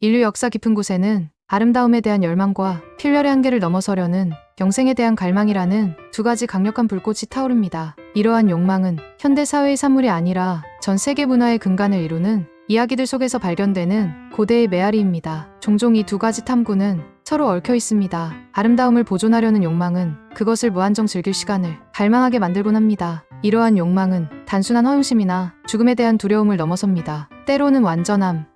인류 역사 깊은 곳에는 아름다움에 대한 열망과 필열의 한계를 넘어서려는 영생에 대한 갈망이라는 두 가지 강력한 불꽃이 타오릅니다. 이러한 욕망은 현대 사회의 산물이 아니라 전 세계 문화의 근간을 이루는 이야기들 속에서 발견되는 고대의 메아리입니다. 종종 이 두 가지 탐구는 서로 얽혀 있습니다. 아름다움을 보존하려는 욕망은 그것을 무한정 즐길 시간을 갈망하게 만들곤 합니다. 이러한 욕망은 단순한 허영심이나 죽음에 대한 두려움을 넘어섭니다. 때로는 완전함,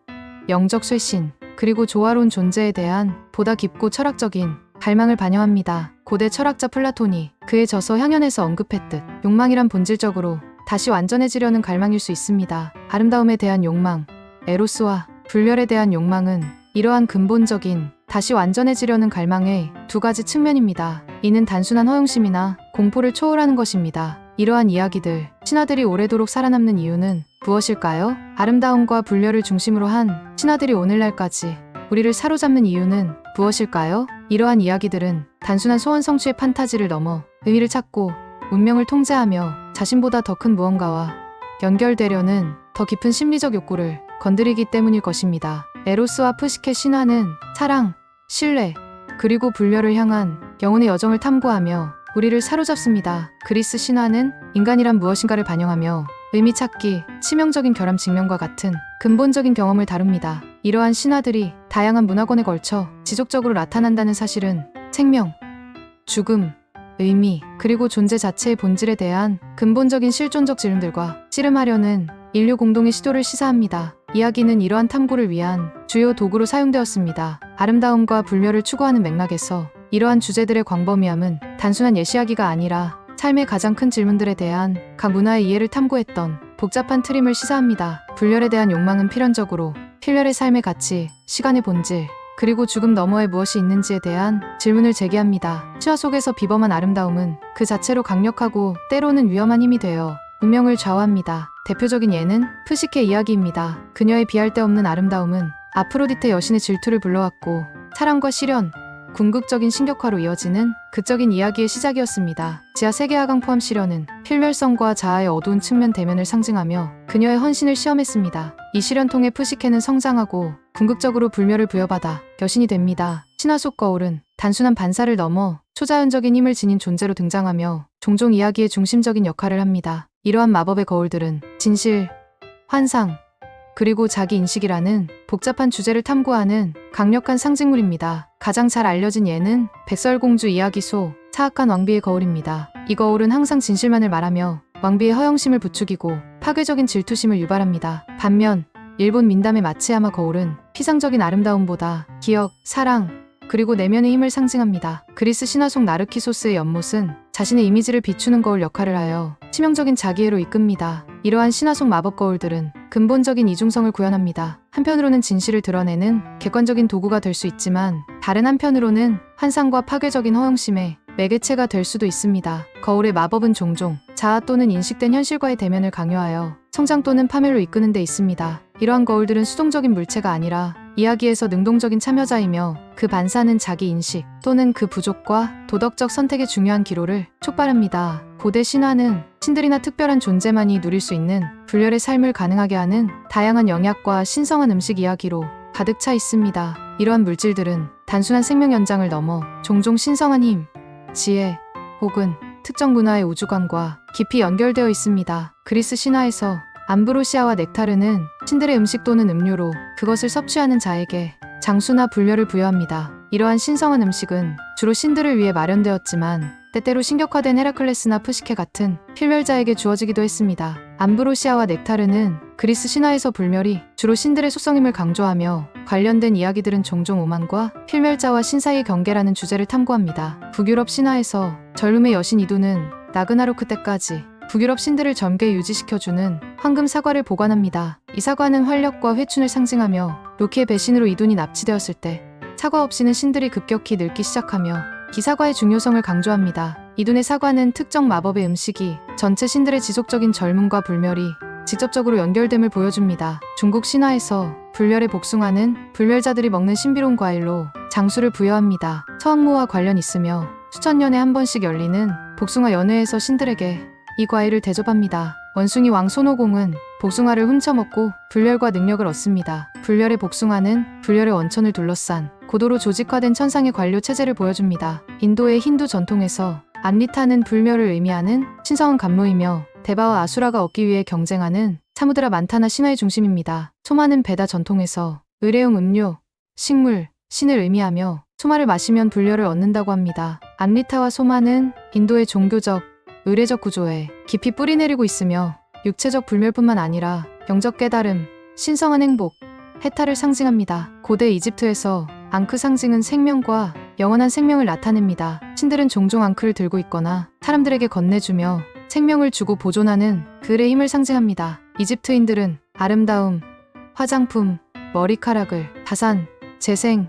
영적 쇄신, 그리고 조화로운 존재에 대한 보다 깊고 철학적인 갈망을 반영합니다. 고대 철학자 플라톤이 그의 저서 향연에서 언급했듯 욕망이란 본질적으로 다시 완전해지려는 갈망일 수 있습니다. 아름다움에 대한 욕망, 에로스와 불멸에 대한 욕망은 이러한 근본적인 다시 완전해지려는 갈망의 두 가지 측면입니다. 이는 단순한 허영심이나 공포를 초월하는 것입니다. 이러한 이야기들, 신화들이 오래도록 살아남는 이유는 무엇일까요? 아름다움과 불멸을 중심으로 한 신화들이 오늘날까지 우리를 사로잡는 이유는 무엇일까요? 이러한 이야기들은 단순한 소원 성취의 판타지를 넘어 의미를 찾고 운명을 통제하며 자신보다 더 큰 무언가와 연결되려는 더 깊은 심리적 욕구를 건드리기 때문일 것입니다. 에로스와 프시케 신화는 사랑, 신뢰, 그리고 불멸을 향한 영혼의 여정을 탐구하며 우리를 사로잡습니다. 그리스 신화는 인간이란 무엇인가를 반영하며 의미 찾기, 치명적인 결함 직면과 같은 근본적인 경험을 다룹니다. 이러한 신화들이 다양한 문화권에 걸쳐 지속적으로 나타난다는 사실은 생명, 죽음, 의미, 그리고 존재 자체의 본질에 대한 근본적인 실존적 질문들과 씨름하려는 인류 공동의 시도를 시사합니다. 이야기는 이러한 탐구를 위한 주요 도구로 사용되었습니다. 아름다움과 불멸을 추구하는 맥락에서 이러한 주제들의 광범위함은 단순한 예시하기가 아니라 삶의 가장 큰 질문들에 대한 각 문화의 이해를 탐구했던 복잡한 트림을 시사합니다. 불멸에 대한 욕망은 필연적으로 필멸의 삶의 가치, 시간의 본질, 그리고 죽음 너머에 무엇이 있는지에 대한 질문을 제기합니다. 신화 속에서 비범한 아름다움은 그 자체로 강력하고 때로는 위험한 힘이 되어 운명을 좌우합니다. 대표적인 예는 프시케 이야기입니다. 그녀의 비할 데 없는 아름다움은 아프로디테 여신의 질투를 불러왔고 사랑과 시련, 궁극적인 신격화로 이어지는 극적인 이야기의 시작이었습니다. 지하 세계하강 포함 시련은 필멸성과 자아의 어두운 측면 대면을 상징하며 그녀의 헌신을 시험했습니다. 이 시련 통해 프시케는 성장하고 궁극적으로 불멸을 부여받아 여신이 됩니다. 신화 속 거울은 단순한 반사를 넘어 초자연적인 힘을 지닌 존재로 등장하며 종종 이야기의 중심적인 역할을 합니다. 이러한 마법의 거울들은 진실, 환상, 그리고 자기인식이라는 복잡한 주제를 탐구하는 강력한 상징물입니다. 가장 잘 알려진 예는 백설공주 이야기 속 사악한 왕비의 거울입니다. 이 거울은 항상 진실만을 말하며 왕비의 허영심을 부추기고 파괴적인 질투심을 유발합니다. 반면 일본 민담의 마츠야마 거울은 피상적인 아름다움보다 기억, 사랑, 그리고 내면의 힘을 상징합니다. 그리스 신화 속 나르키소스의 연못은 자신의 이미지를 비추는 거울 역할을 하여 치명적인 자기애로 이끕니다. 이러한 신화 속 마법 거울들은 근본적인 이중성을 구현합니다. 한편으로는 진실을 드러내는 객관적인 도구가 될 수 있지만 다른 한편으로는 환상과 파괴적인 허영심의 매개체가 될 수도 있습니다. 거울의 마법은 종종 자아 또는 인식된 현실과의 대면을 강요하여 성장 또는 파멸로 이끄는 데 있습니다. 이러한 거울들은 수동적인 물체가 아니라 이야기에서 능동적인 참여자이며 그 반사는 자기 인식 또는 그 부족과 도덕적 선택의 중요한 기로를 촉발합니다. 고대 신화는 신들이나 특별한 존재만이 누릴 수 있는 불멸의 삶을 가능하게 하는 다양한 영약과 신성한 음식 이야기로 가득 차 있습니다. 이러한 물질들은 단순한 생명 연장을 넘어 종종 신성한 힘, 지혜, 혹은 특정 문화의 우주관과 깊이 연결되어 있습니다. 그리스 신화에서 암브로시아와 넥타르는 신들의 음식 또는 음료로 그것을 섭취하는 자에게 장수나 불멸을 부여합니다. 이러한 신성한 음식은 주로 신들을 위해 마련되었지만 때때로 신격화된 헤라클레스나 프시케 같은 필멸자에게 주어지기도 했습니다. 암브로시아와 넥타르는 그리스 신화에서 불멸이 주로 신들의 속성임을 강조하며 관련된 이야기들은 종종 오만과 필멸자와 신 사이의 경계라는 주제를 탐구합니다. 북유럽 신화에서 전룸의 여신 이두는 나그나로크 때까지 북유럽 신들을 젊게 유지시켜주는 황금 사과를 보관합니다. 이 사과는 활력과 회춘을 상징하며 로키의 배신으로 이둔이 납치되었을 때 사과 없이는 신들이 급격히 늙기 시작하며 이 사과의 중요성을 강조합니다. 이둔의 사과는 특정 마법의 음식이 전체 신들의 지속적인 젊음과 불멸이 직접적으로 연결됨을 보여줍니다. 중국 신화에서 불멸의 복숭아는 불멸자들이 먹는 신비로운 과일로 장수를 부여합니다. 서왕모와 관련 있으며 수천 년에 한 번씩 열리는 복숭아 연회에서 신들에게 이 과일을 대접합니다. 원숭이 왕 손오공은 복숭아를 훔쳐먹고 불멸과 능력을 얻습니다. 불멸의 복숭아는 불멸의 원천을 둘러싼 고도로 조직화된 천상의 관료 체제를 보여줍니다. 인도의 힌두 전통에서 암리타는 불멸을 의미하는 신성한 감로이며 데바와 아수라가 얻기 위해 경쟁하는 사무드라 만타나 신화의 중심입니다. 소마는 베다 전통에서 의뢰용 음료, 식물, 신을 의미하며 소마를 마시면 불멸을 얻는다고 합니다. 암리타와 소마는 인도의 종교적, 의례적 구조에 깊이 뿌리내리고 있으며 육체적 불멸뿐만 아니라 영적 깨달음, 신성한 행복, 해탈을 상징합니다. 고대 이집트에서 앙크 상징은 생명과 영원한 생명을 나타냅니다. 신들은 종종 앙크를 들고 있거나 사람들에게 건네주며 생명을 주고 보존하는 그의 힘을 상징합니다. 이집트인들은 아름다움, 화장품, 머리카락을 다산, 재생,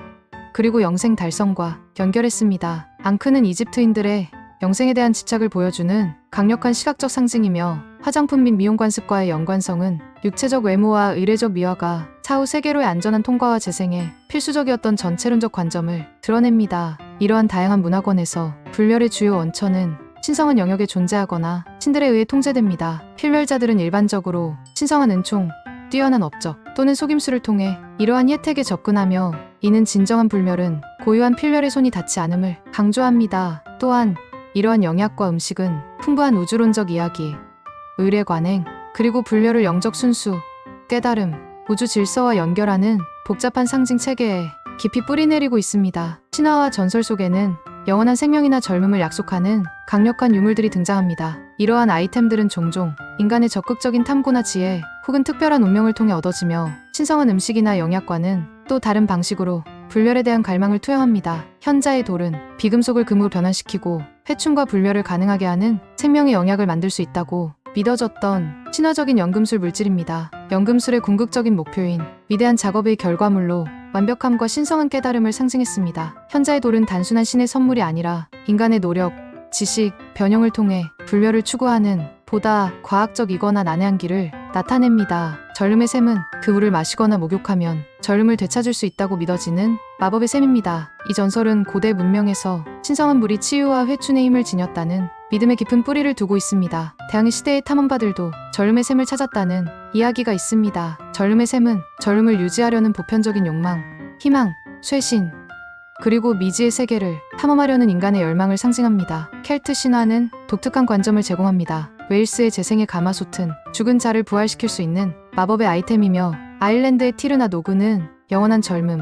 그리고 영생 달성과 연결했습니다. 앙크는 이집트인들의 영생에 대한 집착을 보여주는 강력한 시각적 상징이며 화장품 및 미용 관습과의 연관성은 육체적 외모와 의례적 미화가 차후 세계로의 안전한 통과와 재생에 필수적이었던 전체론적 관점을 드러냅니다. 이러한 다양한 문화권에서 불멸의 주요 원천은 신성한 영역에 존재하거나 신들에 의해 통제됩니다. 필멸자들은 일반적으로 신성한 은총, 뛰어난 업적 또는 속임수를 통해 이러한 혜택에 접근하며 이는 진정한 불멸은 고유한 필멸의 손이 닿지 않음을 강조합니다. 또한 이러한 영약과 음식은 풍부한 우주론적 이야기, 의례 관행, 그리고 불멸을 영적 순수, 깨달음, 우주 질서와 연결하는 복잡한 상징 체계에 깊이 뿌리내리고 있습니다. 신화와 전설 속에는 영원한 생명이나 젊음을 약속하는 강력한 유물들이 등장합니다. 이러한 아이템들은 종종 인간의 적극적인 탐구나 지혜 혹은 특별한 운명을 통해 얻어지며 신성한 음식이나 영약과는 또 다른 방식으로 불멸에 대한 갈망을 투영합니다. 현자의 돌은 비금속을 금으로 변환시키고 회춘과 불멸을 가능하게 하는 생명의 영약을 만들 수 있다고 믿어졌던 신화적인 연금술 물질입니다. 연금술의 궁극적인 목표인 위대한 작업의 결과물로 완벽함과 신성한 깨달음을 상징했습니다. 현자의 돌은 단순한 신의 선물이 아니라 인간의 노력, 지식, 변형을 통해 불멸을 추구하는 보다 과학적이거나 난해한 길을 나타냅니다. 절름의 샘은 그 물을 마시거나 목욕하면 절름을 되찾을 수 있다고 믿어지는 마법의 샘입니다. 이 전설은 고대 문명에서 신성한 물이 치유와 회춘의 힘을 지녔다는 믿음의 깊은 뿌리를 두고 있습니다. 대항해 시대의 탐험가들도 절름의 샘을 찾았다는 이야기가 있습니다. 절름의 샘은 절름을 유지하려는 보편적인 욕망, 희망, 쇄신, 그리고 미지의 세계를 탐험하려는 인간의 열망을 상징합니다. 켈트 신화는 독특한 관점을 제공합니다. 웨일스의 재생의 가마솥은 죽은 자를 부활시킬 수 있는 마법의 아이템이며 아일랜드의 티르나 노그는 영원한 젊음,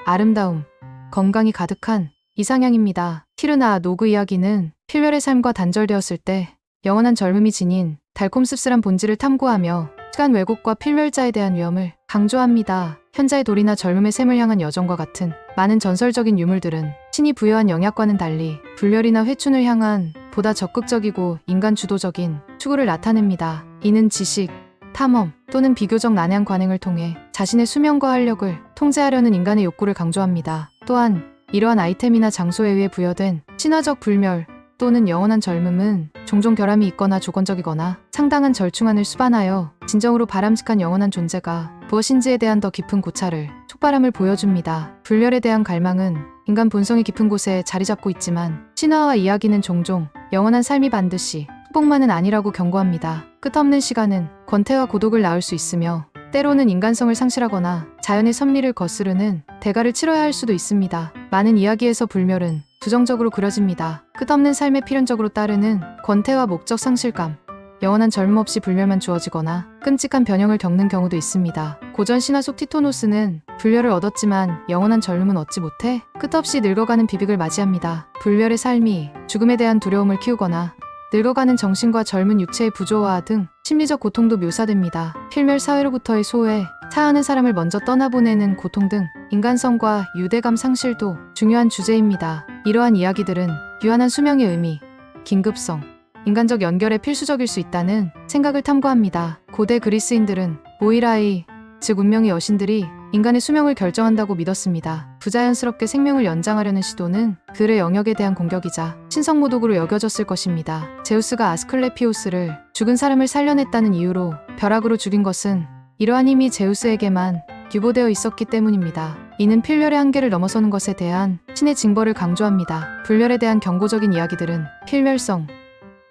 아름다움, 건강이 가득한 이상향입니다. 티르나 노그 이야기는 필멸의 삶과 단절되었을 때 영원한 젊음이 지닌 달콤 씁쓸한 본질을 탐구하며 시간 왜곡과 필멸자에 대한 위험을 강조합니다. 현자의 돌이나 젊음의 샘을 향한 여정과 같은 많은 전설적인 유물들은 신이 부여한 영약과는 달리 불멸이나 회춘을 향한 보다 적극적이고 인간 주도적인 추구를 나타냅니다. 이는 지식, 탐험 또는 비교적 난해한 관행을 통해 자신의 수명과 활력을 통제하려는 인간의 욕구를 강조합니다. 또한 이러한 아이템이나 장소에 의해 부여된 신화적 불멸 또는 영원한 젊음은 종종 결함이 있거나 조건적이거나 상당한 절충안을 수반하여 진정으로 바람직한 영원한 존재가 무엇인지에 대한 더 깊은 고찰을 촉발함을 보여줍니다. 불멸에 대한 갈망은 인간 본성의 깊은 곳에 자리 잡고 있지만 신화와 이야기는 종종 영원한 삶이 반드시 축복만은 아니라고 경고합니다. 끝없는 시간은 권태와 고독을 낳을 수 있으며 때로는 인간성을 상실하거나 자연의 섭리를 거스르는 대가를 치러야 할 수도 있습니다. 많은 이야기에서 불멸은 부정적으로 그려집니다. 끝없는 삶에 필연적으로 따르는 권태와 목적 상실감, 영원한 젊음 없이 불멸만 주어지거나 끔찍한 변형을 겪는 경우도 있습니다. 고전 신화 속 티토노스는 불멸을 얻었지만 영원한 젊음은 얻지 못해 끝없이 늙어가는 비빅을 맞이합니다. 불멸의 삶이 죽음에 대한 두려움을 키우거나 늙어가는 정신과 젊은 육체의 부조화 등 심리적 고통도 묘사됩니다. 필멸 사회로부터의 소외, 사하는 사람을 먼저 떠나보내는 고통 등 인간성과 유대감 상실도 중요한 주제입니다. 이러한 이야기들은 유한한 수명의 의미, 긴급성, 인간적 연결에 필수적일 수 있다는 생각을 탐구합니다. 고대 그리스인들은 모이라이, 즉 운명의 여신들이 인간의 수명을 결정한다고 믿었습니다. 부자연스럽게 생명을 연장하려는 시도는 그의 영역에 대한 공격이자 신성모독으로 여겨졌을 것입니다. 제우스가 아스클레피오스를 죽은 사람을 살려냈다는 이유로 벼락으로 죽인 것은 이러한 힘이 제우스에게만 유보되어 있었기 때문입니다. 이는 필멸의 한계를 넘어서는 것에 대한 신의 징벌을 강조합니다. 불멸에 대한 경고적인 이야기들은 필멸성,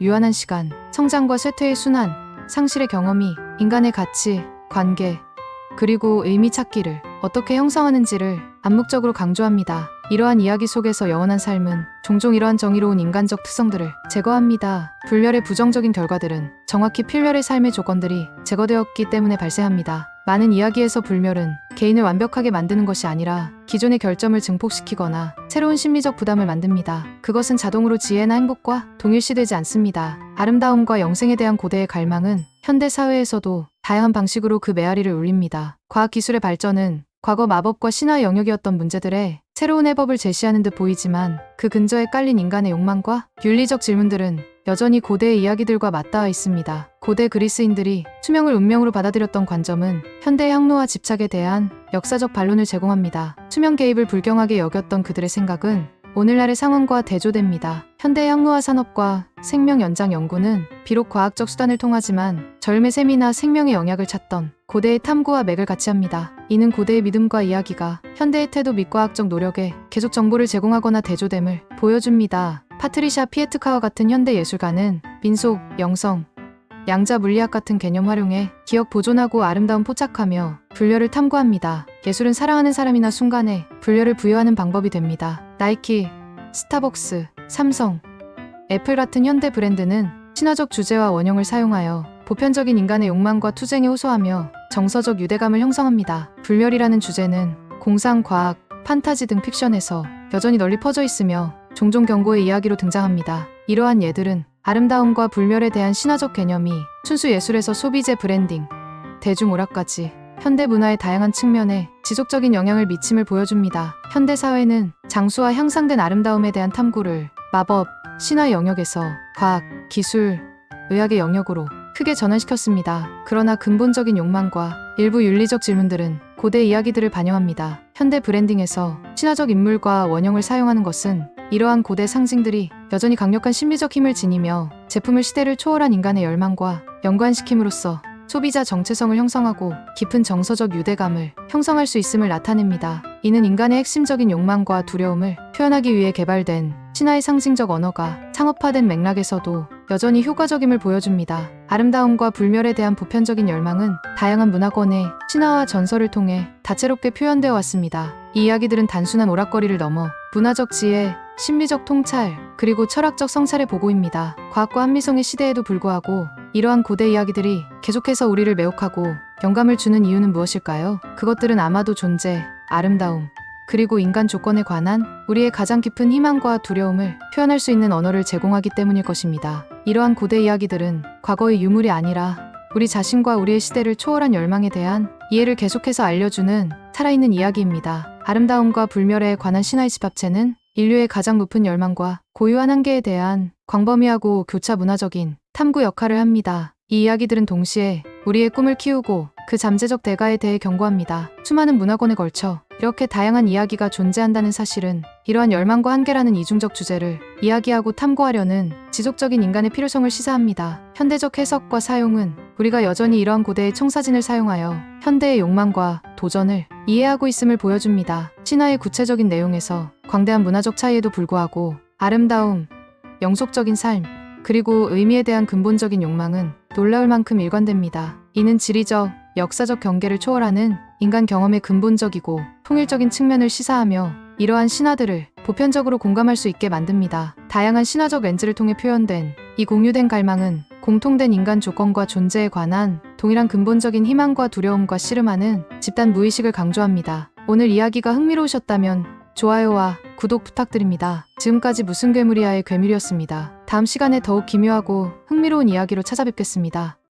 유한한 시간, 성장과 쇠퇴의 순환, 상실의 경험이 인간의 가치, 관계, 그리고 의미 찾기를 어떻게 형성하는지를 암묵적으로 강조합니다. 이러한 이야기 속에서 영원한 삶은 종종 이러한 정의로운 인간적 특성들을 제거합니다. 불멸의 부정적인 결과들은 정확히 필멸의 삶의 조건들이 제거되었기 때문에 발생합니다. 많은 이야기에서 불멸은 개인을 완벽하게 만드는 것이 아니라 기존의 결점을 증폭시키거나 새로운 심리적 부담을 만듭니다. 그것은 자동으로 지혜나 행복과 동일시되지 않습니다. 아름다움과 영생에 대한 고대의 갈망은 현대 사회에서도 다양한 방식으로 그 메아리를 울립니다. 과학기술의 발전은 과거 마법과 신화의 영역이었던 문제들에 새로운 해법을 제시하는 듯 보이지만 그 근저에 깔린 인간의 욕망과 윤리적 질문들은 여전히 고대의 이야기들과 맞닿아 있습니다. 고대 그리스인들이 수명을 운명으로 받아들였던 관점은 현대의 항로와 집착에 대한 역사적 반론을 제공합니다. 수명 개입을 불경하게 여겼던 그들의 생각은 오늘날의 상황과 대조됩니다. 현대의 항로화 산업과 생명 연장 연구는 비록 과학적 수단을 통하지만 젊음의 셈이나 생명의 영약을 찾던 고대의 탐구와 맥을 같이 합니다. 이는 고대의 믿음과 이야기가 현대의 태도 및 과학적 노력에 계속 정보를 제공하거나 대조됨을 보여줍니다. 파트리샤 피에트카와 같은 현대 예술가는 민속, 영성, 양자 물리학 같은 개념 활용해 기억 보존하고 아름다움 포착하며 불멸을 탐구합니다. 예술은 사랑하는 사람이나 순간에 불멸을 부여하는 방법이 됩니다. 나이키, 스타벅스, 삼성, 애플 같은 현대 브랜드는 신화적 주제와 원형을 사용하여 보편적인 인간의 욕망과 투쟁에 호소하며 정서적 유대감을 형성합니다. 불멸이라는 주제는 공상, 과학, 판타지 등 픽션에서 여전히 널리 퍼져 있으며 종종 경고의 이야기로 등장합니다. 이러한 예들은 아름다움과 불멸에 대한 신화적 개념이 순수 예술에서 소비재 브랜딩, 대중오락까지 현대 문화의 다양한 측면에 지속적인 영향을 미침을 보여줍니다. 현대 사회는 장수와 향상된 아름다움에 대한 탐구를 마법, 신화 영역에서 과학, 기술, 의학의 영역으로 크게 전환시켰습니다. 그러나 근본적인 욕망과 일부 윤리적 질문들은 고대 이야기들을 반영합니다. 현대 브랜딩에서 신화적 인물과 원형을 사용하는 것은 이러한 고대 상징들이 여전히 강력한 심리적 힘을 지니며 제품을 시대를 초월한 인간의 열망과 연관시킴으로써 소비자 정체성을 형성하고 깊은 정서적 유대감을 형성할 수 있음을 나타냅니다. 이는 인간의 핵심적인 욕망과 두려움을 표현하기 위해 개발된 신화의 상징적 언어가 상업화된 맥락에서도 여전히 효과적임을 보여줍니다. 아름다움과 불멸에 대한 보편적인 열망은 다양한 문화권의 신화와 전설을 통해 다채롭게 표현되어 왔습니다. 이 이야기들은 단순한 오락거리를 넘어 문화적 지혜, 심리적 통찰, 그리고 철학적 성찰의 보고입니다. 과학과 한미성의 시대에도 불구하고 이러한 고대 이야기들이 계속해서 우리를 매혹하고 영감을 주는 이유는 무엇일까요? 그것들은 아마도 존재, 아름다움, 그리고 인간 조건에 관한 우리의 가장 깊은 희망과 두려움을 표현할 수 있는 언어를 제공하기 때문일 것입니다. 이러한 고대 이야기들은 과거의 유물이 아니라 우리 자신과 우리의 시대를 초월한 열망에 대한 이해를 계속해서 알려주는 살아있는 이야기입니다. 아름다움과 불멸에 관한 신화의 집합체는 인류의 가장 높은 열망과 고유한 한계에 대한 광범위하고 교차 문화적인 탐구 역할을 합니다. 이 이야기들은 동시에 우리의 꿈을 키우고 그 잠재적 대가에 대해 경고합니다. 수많은 문화권에 걸쳐 이렇게 다양한 이야기가 존재한다는 사실은 이러한 열망과 한계라는 이중적 주제를 이야기하고 탐구하려는 지속적인 인간의 필요성을 시사합니다. 현대적 해석과 사용은 우리가 여전히 이러한 고대의 청사진을 사용하여 현대의 욕망과 도전을 이해하고 있음을 보여줍니다. 신화의 구체적인 내용에서 광대한 문화적 차이에도 불구하고 아름다움, 영속적인 삶, 그리고 의미에 대한 근본적인 욕망은 놀라울 만큼 일관됩니다. 이는 지리적, 역사적 경계를 초월하는 인간 경험의 근본적이고 통일적인 측면을 시사하며 이러한 신화들을 보편적으로 공감할 수 있게 만듭니다. 다양한 신화적 렌즈를 통해 표현된 이 공유된 갈망은 공통된 인간 조건과 존재에 관한 동일한 근본적인 희망과 두려움과 씨름하는 집단 무의식을 강조합니다. 오늘 이야기가 흥미로우셨다면 좋아요와 구독 부탁드립니다. 지금까지 무슨 괴물이야의 괴물이었습니다. 다음 시간에 더욱 기묘하고 흥미로운 이야기로 찾아뵙겠습니다.